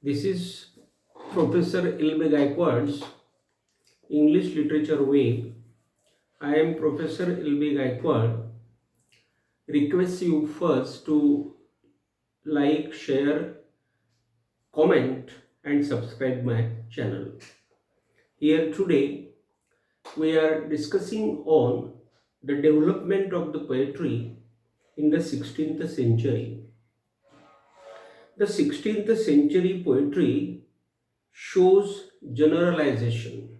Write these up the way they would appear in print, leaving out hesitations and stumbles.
This is Professor L.B.Gayakawad's English Literature Wave. I am Professor L.B. Gayakawad. Request you first to like, share, comment and subscribe my channel. Here today we are discussing on the development of the poetry in the 16th century. The 16th century poetry shows generalization.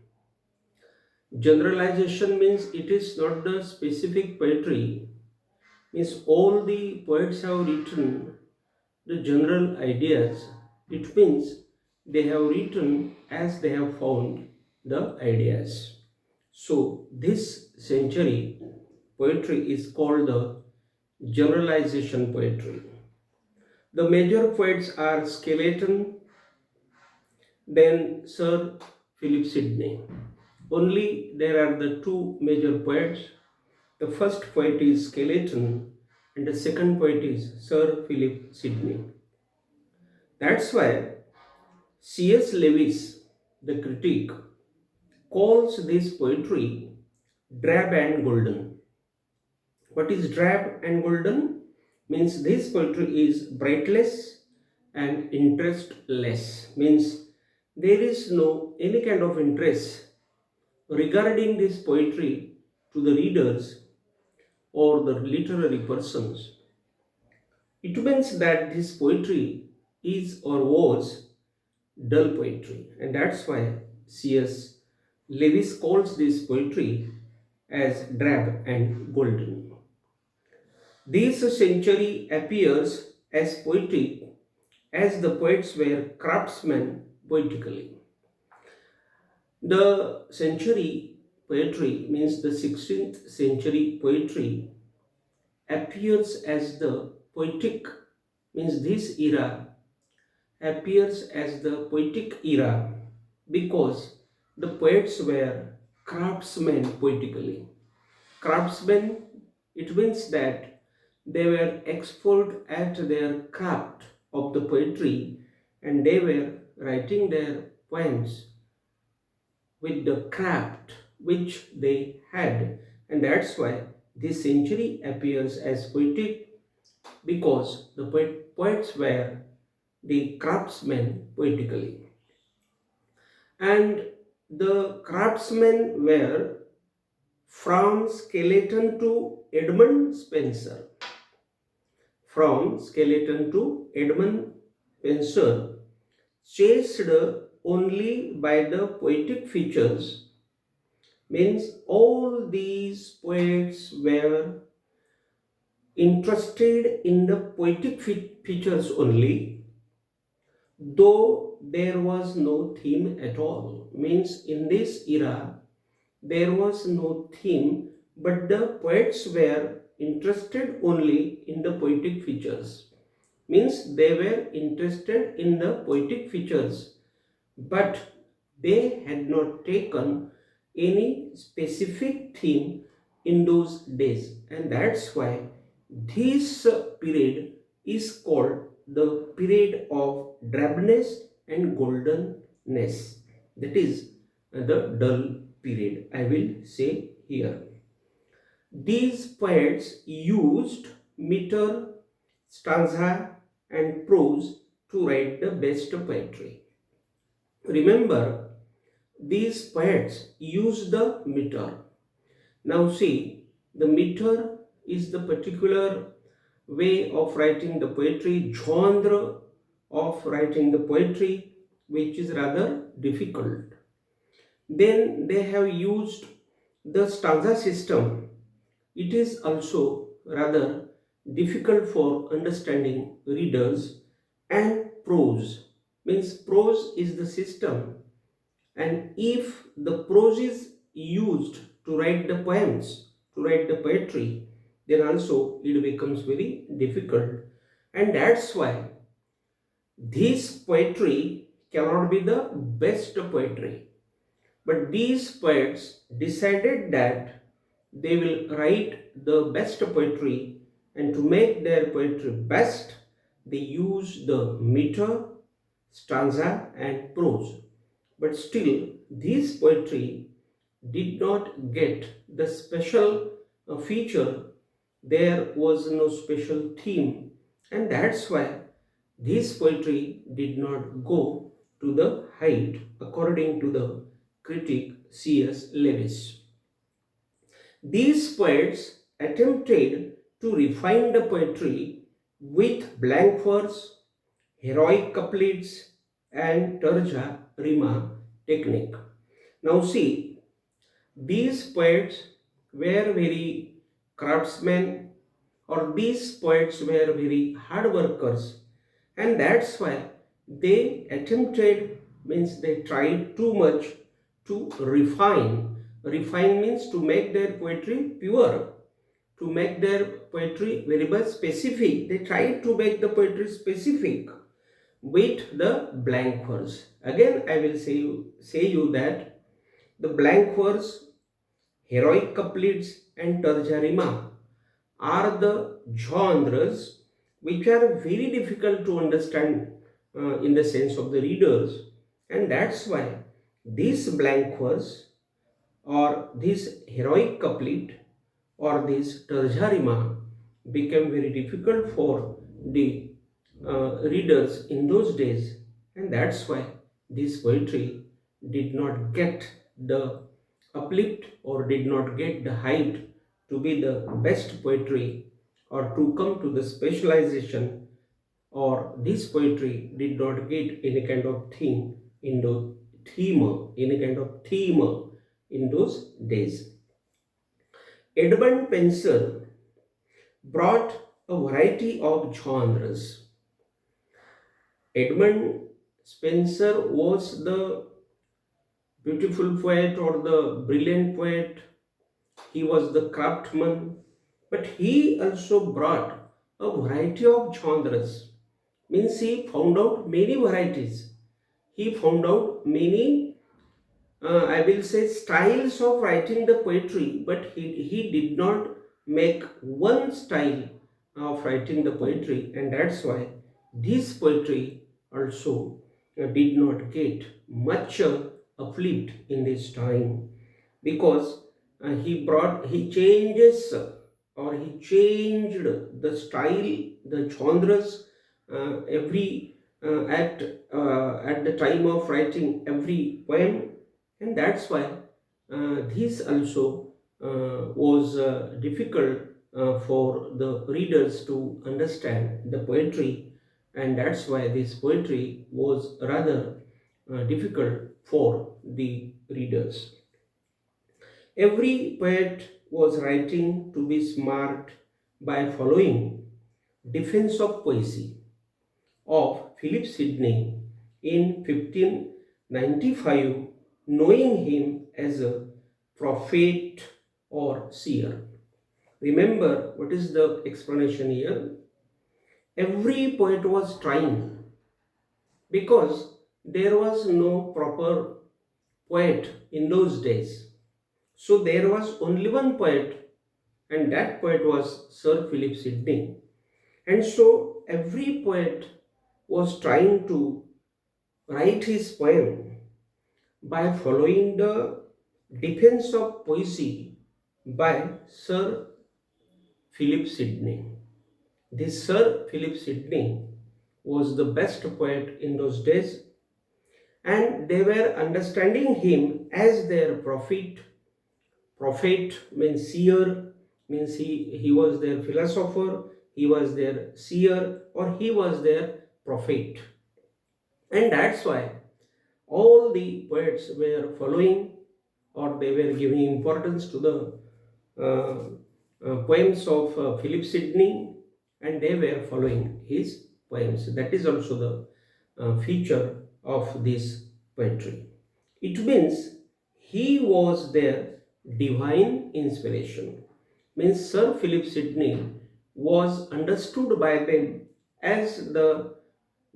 Generalization means it is not the specific poetry, means all the poets have written the general ideas. It means they have written as they have found the ideas. So this century poetry is called the generalization poetry. The major poets are Skeleton, then Sir Philip Sidney. Only there are the two major poets. The first poet is Skeleton and the second poet is Sir Philip Sidney. That's why C.S. Lewis, the critic, calls this poetry drab and golden. What is drab and golden? Means this poetry is brightless and interestless. Means there is no any kind of interest regarding this poetry to the readers or the literary persons. It means that this poetry is or was dull poetry, and that's why C.S. Lewis calls this poetry as drab and golden. This century appears as poetic as the poets were craftsmen poetically. The century poetry means the 16th century poetry appears as the poetic, means this era appears as the poetic era because the poets were craftsmen poetically. Craftsmen, it means that they were expert at their craft of the poetry and they were writing their poems with the craft which they had, and that's why this century appears as poetic because the poets were the craftsmen poetically. And the craftsmen were from Skeleton to Edmund Spenser. From Skeleton to Edmund Spenser, chased only by the poetic features, means all these poets were interested in the poetic features only, though there was no theme at all. Means in this era there was no theme, but the poets were interested only in the poetic features. Means they were interested in the poetic features, but they had not taken any specific theme in those days, and that's why this period is called the period of drabness and goldenness. That is the dull period, I will say here. These poets used meter, stanza, and prose to write the best poetry. Remember, these poets use the meter. Now see, the meter is the particular way of writing the poetry, genre of writing the poetry, which is rather difficult. Then they have used the stanza system. It is also rather difficult for understanding readers. And prose, means prose is the system, and if the prose is used to write the poems, to write the poetry, then also it becomes very difficult, and that's why this poetry cannot be the best poetry. But these poets decided that they will write the best poetry, and to make their poetry best, they use the meter, stanza and prose. But still, this poetry did not get the special feature. There was no special theme, and that's why this poetry did not go to the height according to the critic C.S. Lewis. These poets attempted to refine the poetry with blank verse, heroic couplets, and terza rima technique. Now, see, these poets were very craftsmen, or these poets were very hard workers, and that's why they attempted, means they tried too much to refine means to make their poetry pure, to make their poetry very much specific. They tried to make the poetry specific with the blank verse. Again, I will say you that the blank verse, heroic couplets, and terza rima are the genres which are very difficult to understand in the sense of the readers, and that's why this blank verse or this heroic couplet or this terza rima became very difficult for the readers in those days, and that's why this poetry did not get the uplift or did not get the height to be the best poetry or to come to the specialization, or this poetry did not get any kind of any kind of theme in those days. Edmund Spenser brought a variety of genres. Edmund Spenser was the beautiful poet or the brilliant poet. He was the craftsman, but he also brought a variety of genres. Means he found out many varieties. He found out many, I will say, styles of writing the poetry, but he did not make one style of writing the poetry, and that's why this poetry also did not get much uplift in this time, because he changes or he changed the style, the genres every at the time of writing every poem, and that's why this also was difficult for the readers to understand the poetry, and that's why this poetry was rather difficult for the readers. Every poet was writing to be smart by following Defense of Poesy of Philip Sidney in 1595, knowing him as a prophet or seer. Remember, what is the explanation here? Every poet was trying, because there was no proper poet in those days. So there was only one poet, and that poet was Sir Philip Sidney. And so every poet was trying to write his poem by following the defense of poesy by Sir Philip Sidney. This Sir Philip Sidney was the best poet in those days, and they were understanding him as their prophet. Prophet means seer, means he was their philosopher, he was their seer, or he was their prophet. And that's why all the poets were following, or they were giving importance to the poems of Philip Sidney, and they were following his poems. That is also the feature of this poetry. It means he was their divine inspiration. Means Sir Philip Sidney was understood by them as the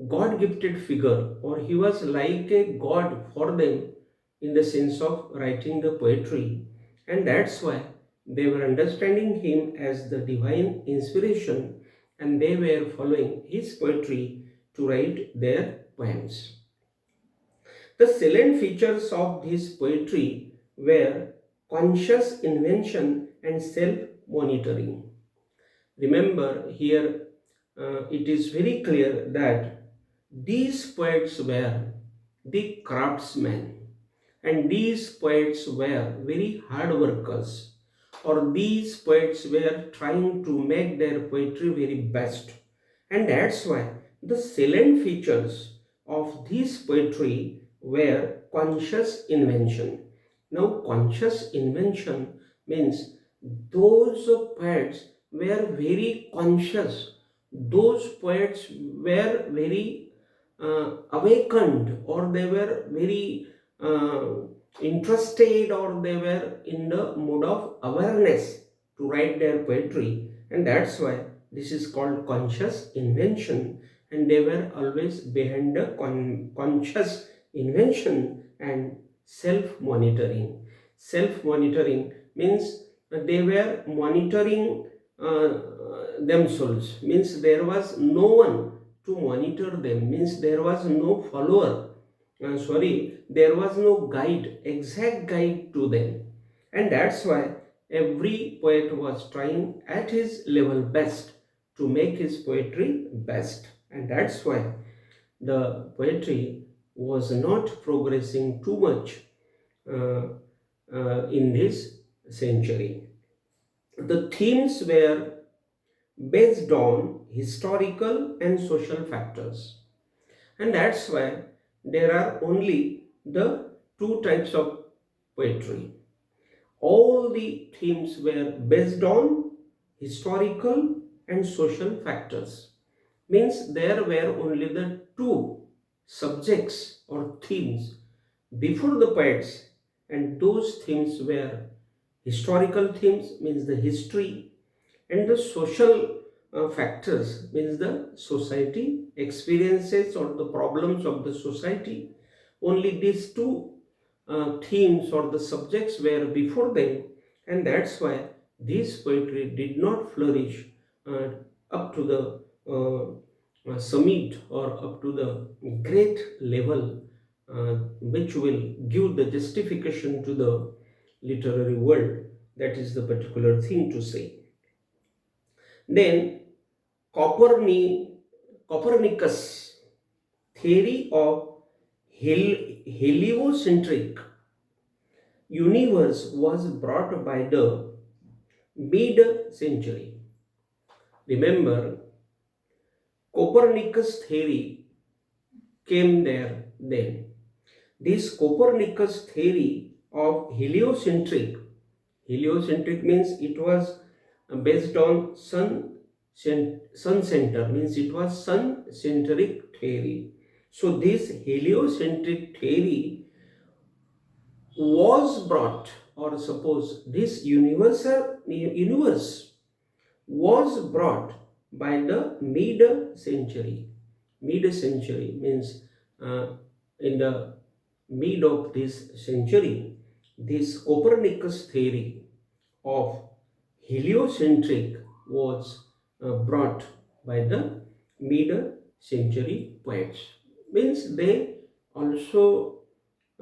God gifted figure, or he was like a god for them in the sense of writing the poetry, and that's why they were understanding him as the divine inspiration, and they were following his poetry to write their poems. The salient features of this poetry were conscious invention and self monitoring. Remember, here it is very clear that these poets were the craftsmen, and these poets were very hard workers, or these poets were trying to make their poetry very best. And that's why the salient features of this poetry were conscious invention. Now, conscious invention means those poets were very conscious. Those poets were very awakened, or they were very interested, or they were in the mood of awareness to write their poetry, and that's why this is called conscious invention. And they were always behind the conscious invention and self monitoring. Self monitoring means they were monitoring themselves, means there was no one to monitor them, means there was no follower, there was no guide, exact guide to them. And that's why every poet was trying at his level best to make his poetry best. And that's why the poetry was not progressing too much uh, in this century. The themes were based on historical and social factors, and that's why there are only the two types of poetry. All the themes were based on historical and social factors, means there were only the two subjects or themes before the poets, and those themes were historical themes, means the history, and the social factors, means the society experiences or the problems of the society. Only these two themes or the subjects were before them, and that's why this poetry did not flourish uh, up to the summit, or up to the great level, which will give the justification to the literary world. That is the particular thing to say. Then Copernicus theory of heliocentric universe was brought by the mid-century. Remember, Copernicus theory came there then. This Copernicus theory of heliocentric means it was based on sun center, means it was sun centric theory. So this heliocentric theory was brought, or suppose this universe was brought by the mid-century. Mid-century means in the mid of this century, this Copernicus theory of heliocentric was brought by the mid-century poets. Means they also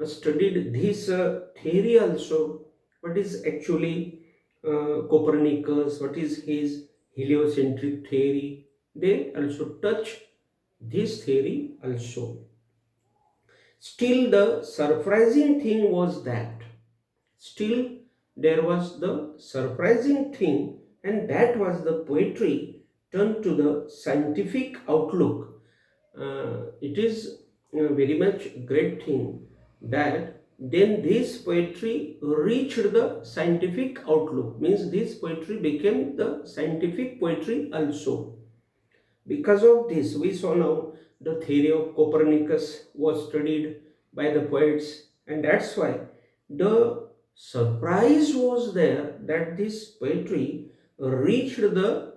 studied this theory also. What is actually Copernicus? What is his heliocentric theory? They also touch this theory also. Still, the surprising thing was that still there was the surprising thing, and that was the poetry turned to the scientific outlook. It is a very much great thing that then this poetry reached the scientific outlook, means this poetry became the scientific poetry also. Because of this, we saw now the theory of Copernicus was studied by the poets, and that's why the surprise was there that this poetry reached the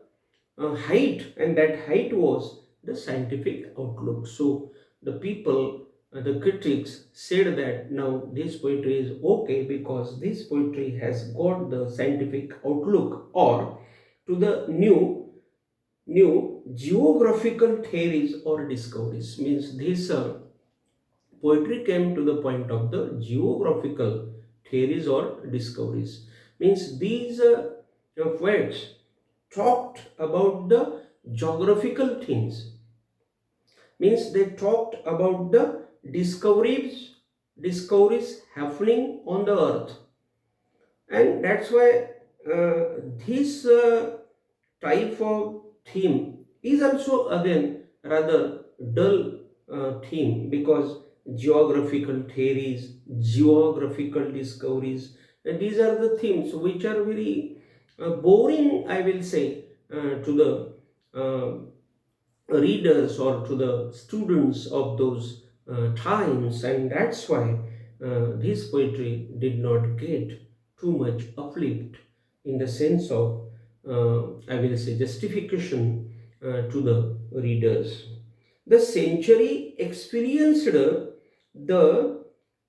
height, and that height was the scientific outlook. So the people, the critics said that now this poetry is okay because this poetry has got the scientific outlook, or to the new new geographical theories or discoveries. Means this poetry came to the point of the geographical theories or discoveries. Means these poets talked about the geographical things. Means they talked about the discoveries happening on the earth, and that's why this type of theme is also again rather dull theme, because geographical theories, geographical discoveries, and these are the themes which are very boring, I will say, to the readers or to the students of those times, and that's why this poetry did not get too much uplift in the sense of, I will say, justification to the readers. The century experienced the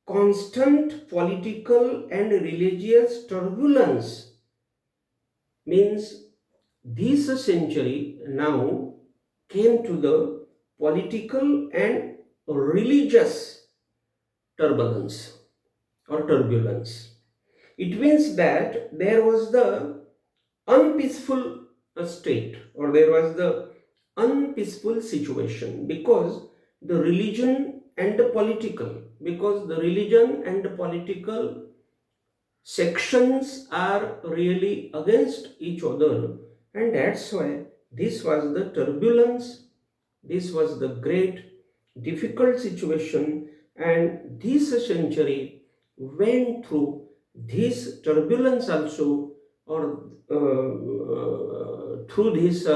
constant political and religious turbulence. Means this century now came to the political and religious turbulence or turbulence. It means that there was the unpeaceful state, or there was the unpeaceful situation, because the religion and the political, because the religion and the political sections are really against each other, and that's why this was the turbulence, this was the great difficult situation, and this century went through this turbulence also, or through this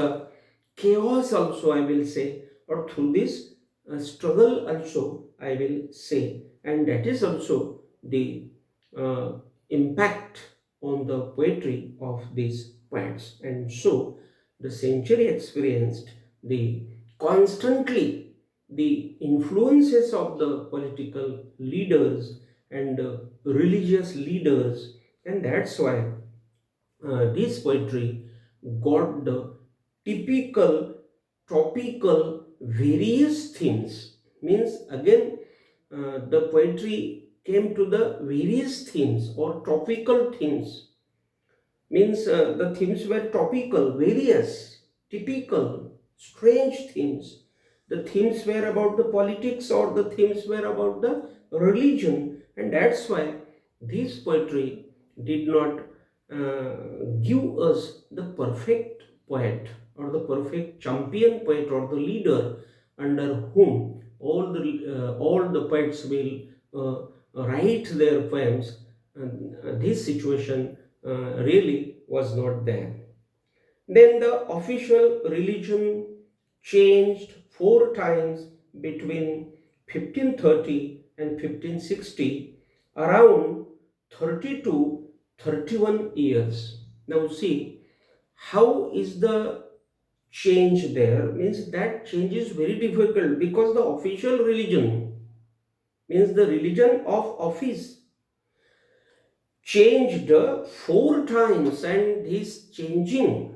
chaos also, I will say, or through this struggle also, I will say, and that is also the uh, impact on the poetry of these poets. And so the century experienced the constantly the influences of the political leaders and religious leaders, and that's why this poetry got the typical topical various themes. Means again, the poetry came to the various themes or topical themes. Means the themes were topical, various, typical, strange themes. The themes were about the politics, or the themes were about the religion, and that's why this poetry did not uh, give us the perfect poet or the perfect champion poet or the leader under whom all the poets will write their poems. And this situation really was not there. Then the official religion changed four times between 1530 and 1560, around 30 to 31 years. Now see, how is the change there? Means that change is very difficult, because the official religion, means the religion of office, changed four times, and this changing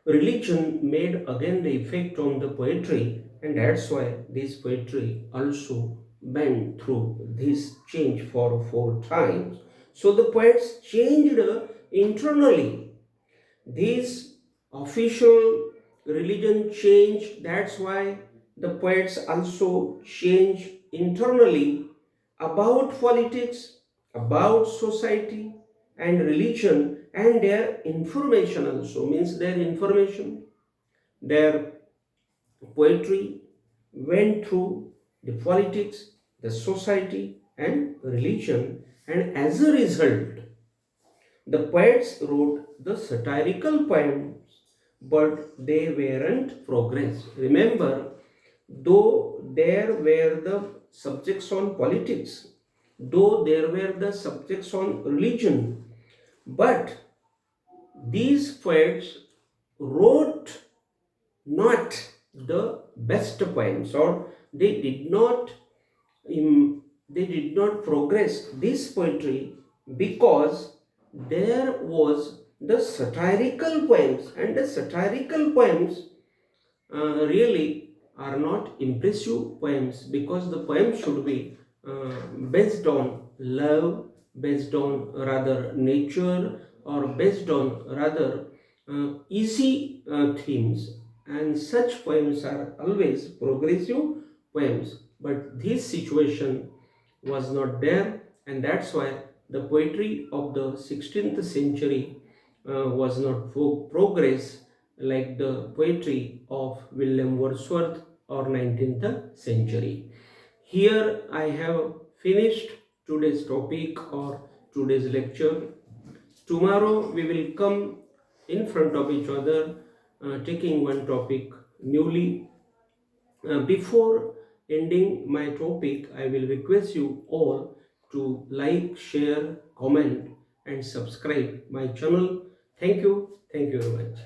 religion made again the effect on the poetry, and that's why this poetry also went through this change for four times. So the poets changed internally. This official religion changed, that's why the poets also change internally about politics, about society and religion, and their information also. Means their information, their poetry went through the politics, the society and religion, and as a result the poets wrote the satirical poems, but they weren't progress. Remember, though there were the subjects on politics, though there were the subjects on religion, but these poets wrote not the best poems, or they did not they did not progress this poetry, because there was the satirical poems, and the satirical poems really are not impressive poems, because the poem should be based on love, based on rather nature, or based on rather easy themes, and such poems are always progressive poems. But this situation was not there, and that's why the poetry of the 16th century was not progress like the poetry of William Wordsworth or 19th century. Here I have finished today's topic or today's lecture. Tomorrow we will come in front of each other, taking one topic newly. Before ending my topic, I will request you all to like, share, comment, and subscribe my channel. Thank you. Thank you very much.